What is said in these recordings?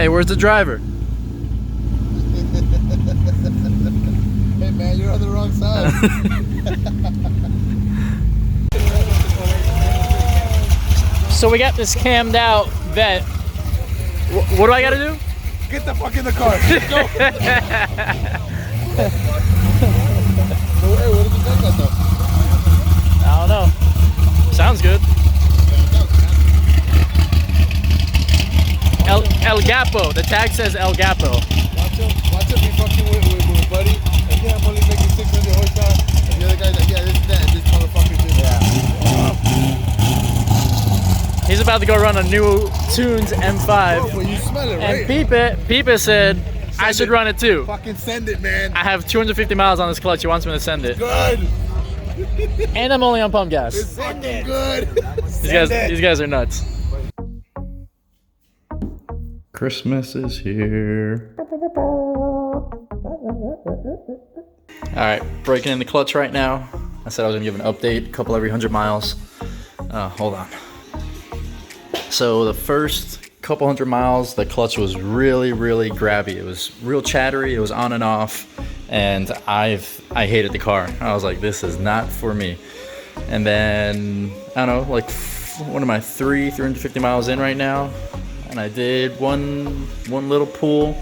Hey, where's the driver? Hey man, you're on the wrong side. So we got this cammed out vet. What do I gotta do? Get the fuck in the car. Let's go. Hey, what did you think about though? I don't know. Sounds good. El Gapo. The tag says El Gapo. Watch him be fucking with buddy. And yeah, I'm only making 600 horsepower. And the other guy's like, yeah, this is that. And this motherfucker just. Yeah. He's about to go run a new Tunes M5. Oh, well, you smell it, right? And Pepe said I should run it too. Fucking send it, man. I have 250 miles on this clutch. He wants me to send it. Good. And I'm only on pump gas. It's fucking good. These guys are nuts. Christmas is here. All right, breaking in the clutch right now. I said I was gonna give an update, a couple every 100 miles. Hold on. So the first couple 100 miles, the clutch was really grabby. It was real chattery. It was on and off, and I hated the car. I was like, this is not for me. And then I don't know, like what am I, 350 miles in right now, and I did one little pull,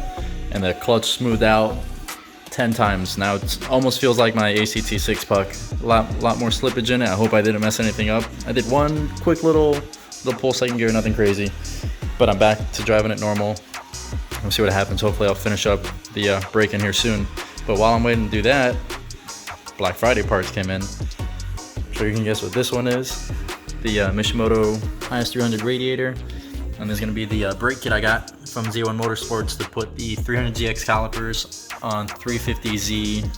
and the clutch smoothed out 10 times. Now it almost feels like my ACT 6-puck. A lot more slippage in it. I hope I didn't mess anything up. I did one quick little pull second gear, nothing crazy. But I'm back to driving it normal. We'll see what happens. Hopefully I'll finish up the break in here soon. But while I'm waiting to do that, Black Friday parts came in. So you can guess what this one is. The Mishimoto IS300 radiator. And there's gonna be the brake kit I got from Z1 Motorsports to put the 300ZX calipers on 350Z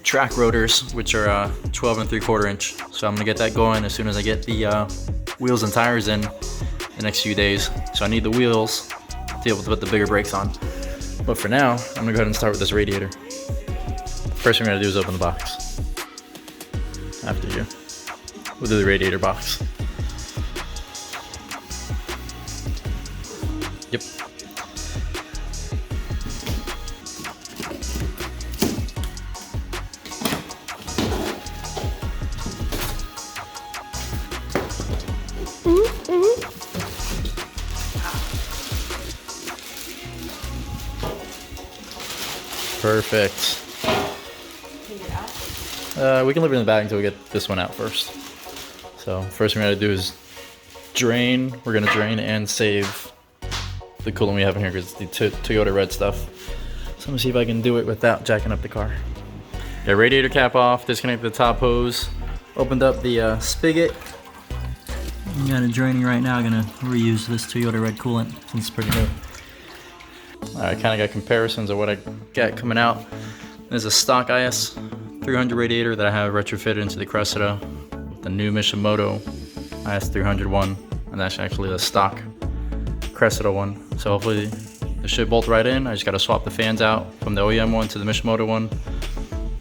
track rotors, which are 12 3/4 inch. So I'm gonna get that going as soon as I get the wheels and tires in the next few days. So I need the wheels to be able to put the bigger brakes on. But for now, I'm gonna go ahead and start with this radiator. First thing we're gonna do is open the box. After you, we'll do the radiator box. Yep. Perfect. We can leave it in the bag until we get this one out first. So first thing we're gonna do is drain. We're gonna drain and save the coolant we have in here because it's the Toyota red stuff. So I'm gonna see if I can do it without jacking up the car. Got radiator cap off, disconnected the top hose, opened up the spigot. Got it draining right now. I'm gonna reuse this Toyota red coolant since it's pretty new. I kind of got comparisons of what I got coming out. There's a stock IS300 radiator that I have retrofitted into the Cressida with the new Mishimoto IS300 one, and that's actually the stock Cressida one. So hopefully this should bolt right in. I just got to swap the fans out from the OEM one to the Mishimoto one,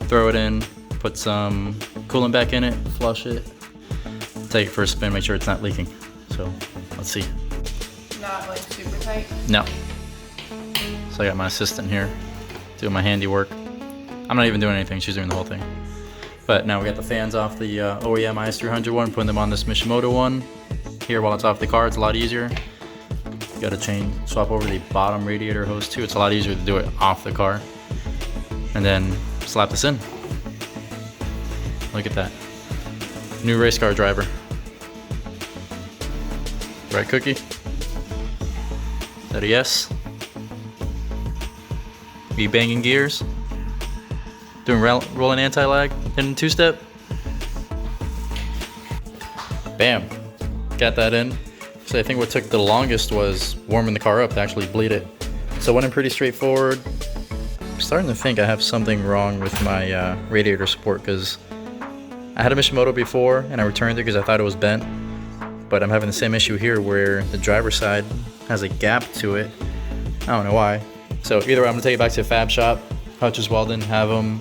throw it in, put some coolant back in it, flush it, take it for a spin, make sure it's not leaking. So let's see. Not like super tight? No. So I got my assistant here doing my handiwork. I'm not even doing anything, she's doing the whole thing. But now we got the fans off the OEM IS300 one, putting them on this Mishimoto one. Here while it's off the car, it's a lot easier. You gotta swap over the bottom radiator hose too. It's a lot easier to do it off the car. And then slap this in. Look at that. New race car driver. Right, Cookie? Is that a yes? Be banging gears? Doing rolling anti-lag? Hitting two-step? Bam. Got that in. So I think what took the longest was warming the car up to actually bleed it. So it went in pretty straightforward. I'm starting to think I have something wrong with my radiator support because I had a Mishimoto before and I returned it because I thought it was bent. But I'm having the same issue here where the driver's side has a gap to it. I don't know why. So either way, I'm gonna take it back to a fab shop, Hutch's Weldon, have them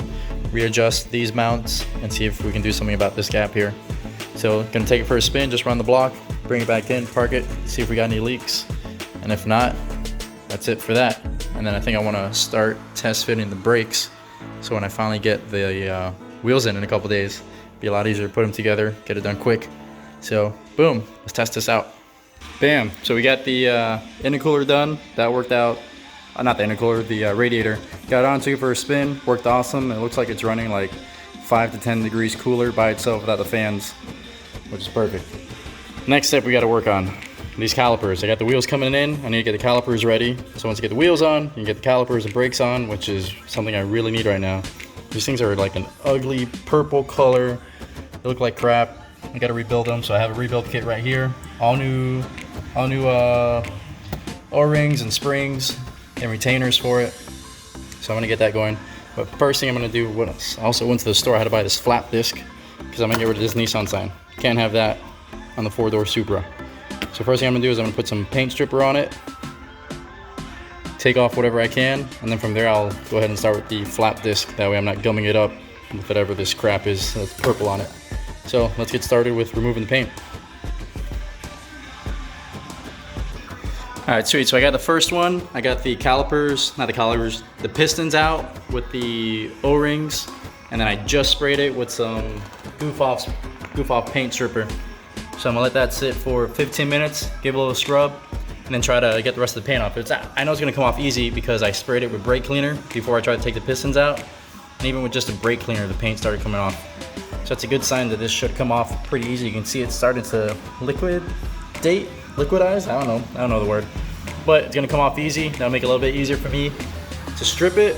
readjust these mounts and see if we can do something about this gap here. So gonna take it for a spin, just run the block, bring it back in, park it, see if we got any leaks. And if not, that's it for that. And then I think I want to start test fitting the brakes. So when I finally get the wheels in a couple days, it'll be a lot easier to put them together, get it done quick. So boom, let's test this out. Bam, so we got the intercooler done. That worked out. Not the intercooler, the radiator. Got it on, took it for a spin, worked awesome. It looks like it's running like 5 to 10 degrees cooler by itself without the fans, which is perfect. Next step we got to work on, these calipers. I got the wheels coming in, I need to get the calipers ready. So once I get the wheels on, you can get the calipers and brakes on, which is something I really need right now. These things are like an ugly purple color. They look like crap. I got to rebuild them, so I have a rebuild kit right here. All new O-rings and springs and retainers for it. So I'm gonna get that going. But first thing I'm gonna do, I also went to the store, I had to buy this flap disc because I'm gonna get rid of this Nissan sign. Can't have that on the 4-door Supra. So first thing I'm gonna do is I'm gonna put some paint stripper on it, take off whatever I can, and then from there I'll go ahead and start with the flap disc. That way I'm not gumming it up with whatever this crap is that's purple on it. So let's get started with removing the paint. All right, sweet. So I got the first one. I got the the pistons out with the O-rings, and then I just sprayed it with some goof off paint stripper. So I'm gonna let that sit for 15 minutes, give it a little scrub, and then try to get the rest of the paint off. I know it's gonna come off easy because I sprayed it with brake cleaner before I tried to take the pistons out, and even with just a brake cleaner, the paint started coming off. So that's a good sign that this should come off pretty easy. You can see it's starting to liquidize. I don't know the word, but it's gonna come off easy. That'll make it a little bit easier for me to strip it,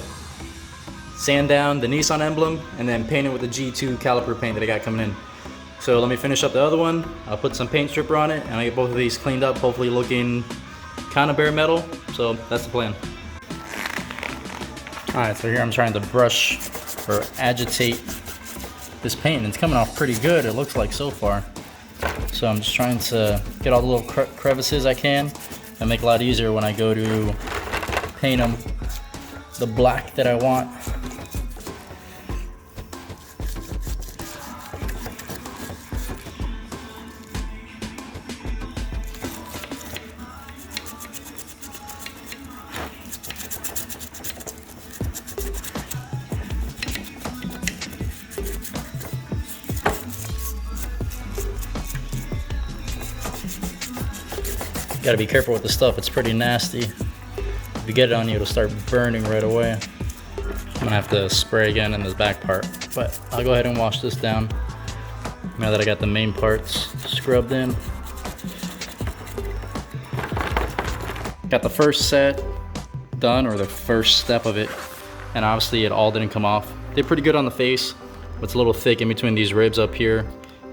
sand down the Nissan emblem, and then paint it with the G2 caliper paint that I got coming in. So let me finish up the other one. I'll put some paint stripper on it, and I get both of these cleaned up, hopefully looking kind of bare metal. So that's the plan. All right, so here I'm trying to brush or agitate this paint, and it's coming off pretty good, it looks like so far. So I'm just trying to get all the little crevices I can and make it a lot easier when I go to paint them the black that I want. Gotta be careful with the stuff, it's pretty nasty. If you get it on you, it'll start burning right away. I'm gonna have to spray again in this back part, but I'll go ahead and wash this down now that I got the main parts scrubbed in. Got the first set done, or the first step of it, and obviously it all didn't come off. Did pretty good on the face, but it's a little thick in between these ribs up here,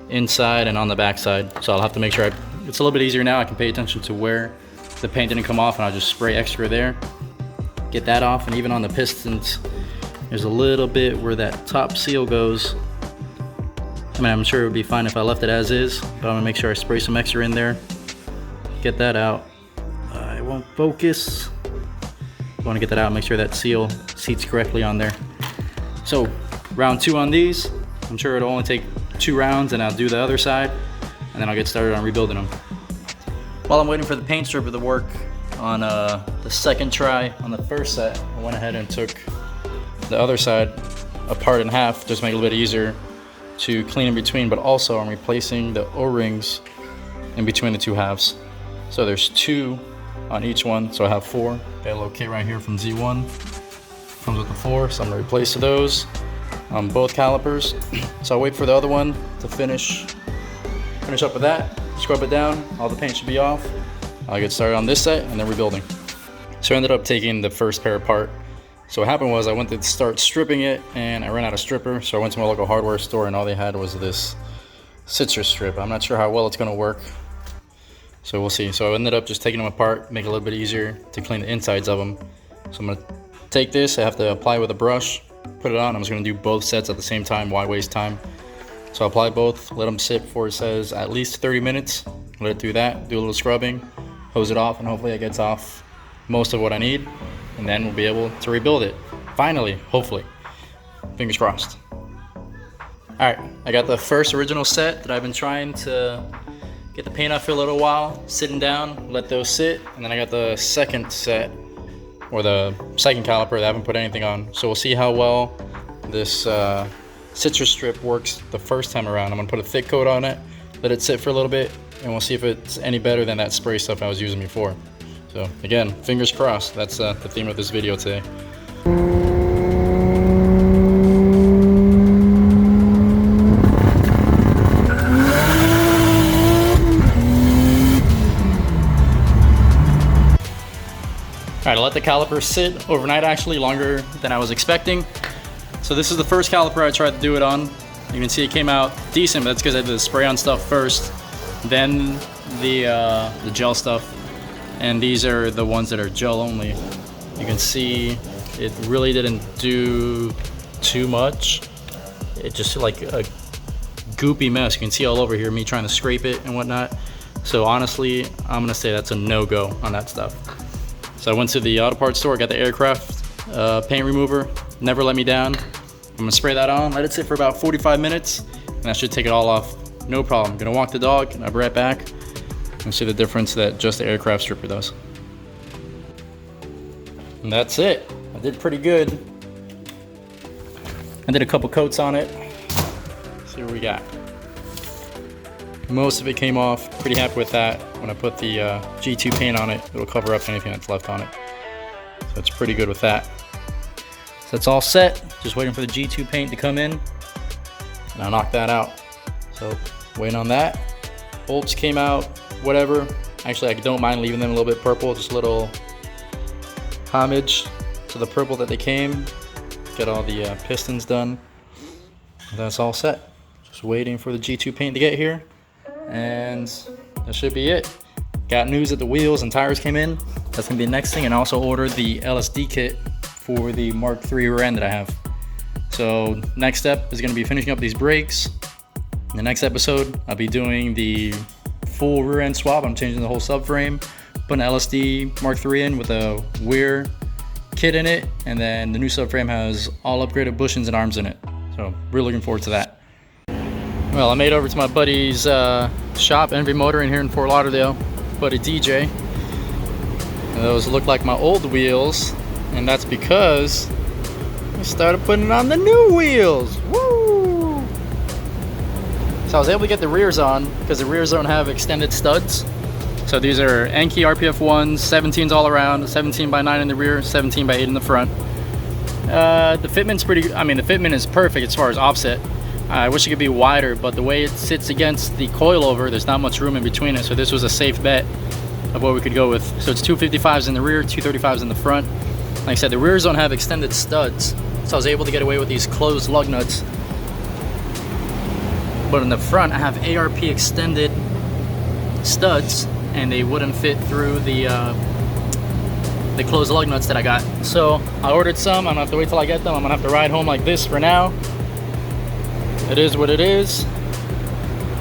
inside and on the back side. So I'll have to make sure it's a little bit easier now. I can pay attention to where the paint didn't come off, and I'll just spray extra there, get that off. And even on the pistons, there's a little bit where that top seal goes. I mean, I'm sure it would be fine if I left it as is, but I'm gonna make sure I spray some extra in there, get that out. It won't focus. I wanna get that out, make sure that seal seats correctly on there. So round 2 on these. I'm sure it'll only take 2 rounds, and I'll do the other side, and then I'll get started on rebuilding them. While I'm waiting for the paint stripper to work on the second try on the first set, I went ahead and took the other side apart in half, just to make it a little bit easier to clean in between, but also I'm replacing the O-rings in between the 2 halves. So there's 2 on each one, so I have 4. Got a little kit right here from Z1, comes with the 4, so I'm gonna replace those on both calipers. So I'll wait for the other one to finish up with that, scrub it down, all the paint should be off. I'll get started on this set and then rebuilding. So I ended up taking the first pair apart. So what happened was I went to start stripping it and I ran out of stripper, so I went to my local hardware store and all they had was this citrus strip. I'm not sure how well it's gonna work, so we'll see. So I ended up just taking them apart, make it a little bit easier to clean the insides of them. So I'm gonna take this, I have to apply with a brush, put it on. I'm just gonna do both sets at the same time, why waste time? So I'll apply both, let them sit for, it says, at least 30 minutes. Let it do that, do a little scrubbing, hose it off, and hopefully it gets off most of what I need, and then we'll be able to rebuild it. Finally, hopefully. Fingers crossed. All right, I got the first original set that I've been trying to get the paint off for a little while, sitting down, let those sit, and then I got the second set or the second caliper that I haven't put anything on. So we'll see how well this citrus strip works the first time around. I'm gonna put a thick coat on it, let it sit for a little bit, and we'll see if it's any better than that spray stuff I was using before. So again, fingers crossed. That's the theme of this video today. All right, I let the caliper sit overnight, actually longer than I was expecting. So this is the first caliper I tried to do it on. You can see it came out decent, but that's because I did the spray on stuff first, then the gel stuff. And these are the ones that are gel only. You can see it really didn't do too much. It just like a goopy mess. You can see all over here me trying to scrape it and whatnot. So honestly, I'm gonna say that's a no-go on that stuff. So I went to the auto parts store, got the aircraft paint remover, never let me down. I'm gonna spray that on, let it sit for about 45 minutes, and that should take it all off, no problem. I'm gonna walk the dog, and I'll be right back and see the difference that just the aircraft stripper does. And that's it. I did pretty good. I did a couple coats on it. Let's see what we got. Most of it came off, pretty happy with that. When I put the G2 paint on it, it'll cover up anything that's left on it. So it's pretty good with that. So that's all set, just waiting for the G2 paint to come in, and I'll knock that out. So waiting on that. Bolts came out, whatever. Actually, I don't mind leaving them a little bit purple, just a little homage to the purple that they came. Get all the pistons done. That's all set. Just waiting for the G2 paint to get here, and that should be it. Got news that the wheels and tires came in. That's gonna be the next thing, and I also ordered the LSD kit for the Mark III rear end that I have. So next step is gonna be finishing up these brakes. In the next episode, I'll be doing the full rear end swap. I'm changing the whole subframe, putting an LSD Mark III in with a Weir kit in it, and then the new subframe has all upgraded bushings and arms in it. So really looking forward to that. Well, I made over to my buddy's shop, Envy Motoring here in Fort Lauderdale, buddy DJ. And those look like my old wheels, and that's because I started putting on the new wheels. Woo! So I was able to get the rears on because the rears don't have extended studs. So these are Enkei RPF 1s, 17s all around, 17 by 9 in the rear, 17 by 8 in the front. The fitment's the fitment is perfect as far as offset. I wish it could be wider, but the way it sits against the coilover, there's not much room in between it, so this was a safe bet of what we could go with. So it's 255s in the rear, 235s in the front. Like I said, the rears don't have extended studs, so I was able to get away with these closed lug nuts. But in the front, I have ARP extended studs, and they wouldn't fit through the closed lug nuts that I got. So I ordered some. I'm gonna have to wait till I get them. I'm gonna have to ride home like this for now. It is what it is,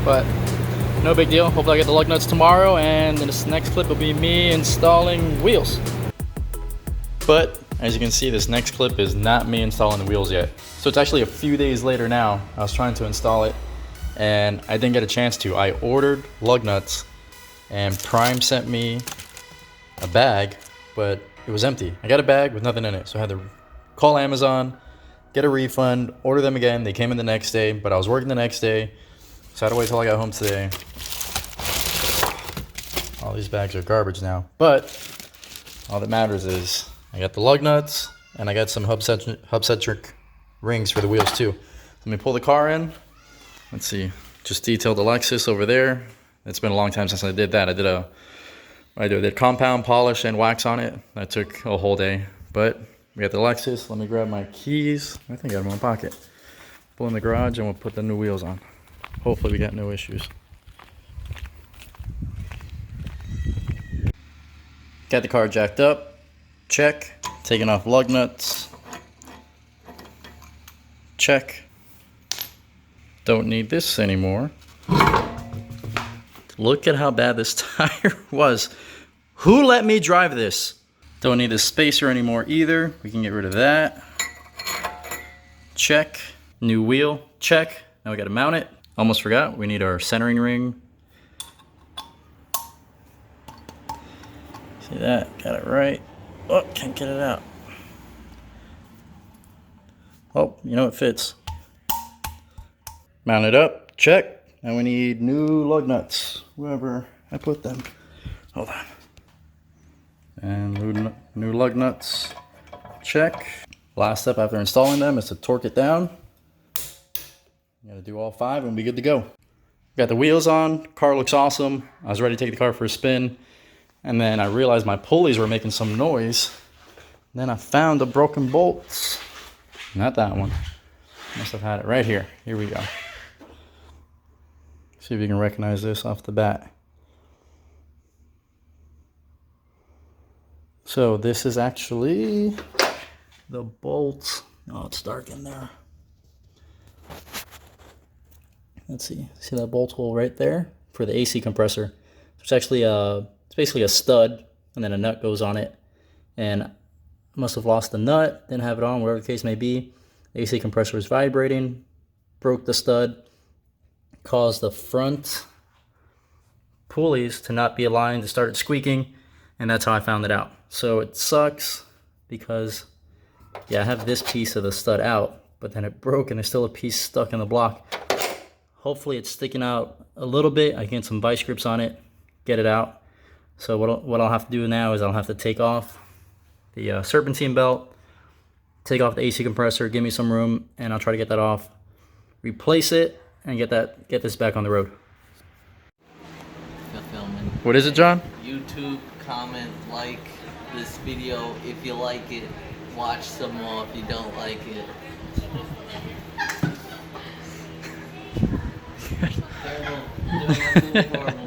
but no big deal. Hopefully I get the lug nuts tomorrow, and then this next clip will be me installing wheels. But as you can see, this next clip is not me installing the wheels yet. So it's actually a few days later now. I was trying to install it, and I didn't get a chance to. I ordered lug nuts, and Prime sent me a bag, but it was empty. I got a bag with nothing in it, so I had to call Amazon, get a refund, order them again. They came in the next day, but I was working the next day, so I had to wait till I got home today. All these bags are garbage now, but all that matters is I got the lug nuts, and I got some hub-centric rings for the wheels too. Let me pull the car in. Let's see, just detailed the Lexus over there. It's been a long time since I did that. I did compound polish and wax on it. That took a whole day, but we got the Lexus. Let me grab my keys. I think I have them in my pocket. Pull in the garage, and we'll put the new wheels on. Hopefully we got no issues. Got the car jacked up. Check. Taking off lug nuts. Check. Don't need this anymore. Look at how bad this tire was. Who let me drive this? Don't need this spacer anymore either. We can get rid of that. Check. New wheel. Check. Now we gotta mount it. Almost forgot. We need our centering ring. See that? Got it right. Oh, can't get it out. Oh, you know it fits. Mount it up, check. And we need new lug nuts, wherever I put them. Hold on. And new lug nuts, check. Last step after installing them is to torque it down. You gotta do all 5 and be good to go. Got the wheels on, car looks awesome. I was ready to take the car for a spin. And then I realized my pulleys were making some noise. Then I found the broken bolts. Not that one. Must have had it right here. Here we go. See if you can recognize this off the bat. So this is actually the bolt. Oh, it's dark in there. Let's see. See that bolt hole right there for the AC compressor? It's actually it's basically a stud, and then a nut goes on it. And I must have lost the nut, didn't have it on, whatever the case may be. The AC compressor was vibrating, broke the stud, caused the front pulleys to not be aligned, to start squeaking, and that's how I found it out. So it sucks because, yeah, I have this piece of the stud out, but then it broke and there's still a piece stuck in the block. Hopefully it's sticking out a little bit. I can get some vice grips on it, get it out. So what I'll have to do now is I'll have to take off the serpentine belt, take off the AC compressor, give me some room, and I'll try to get that off, replace it, and get this back on the road. Still filming. What is it, John? YouTube, comment, like this video if you like it. Watch some more if you don't like it. Terrible. Doing absolutely horrible.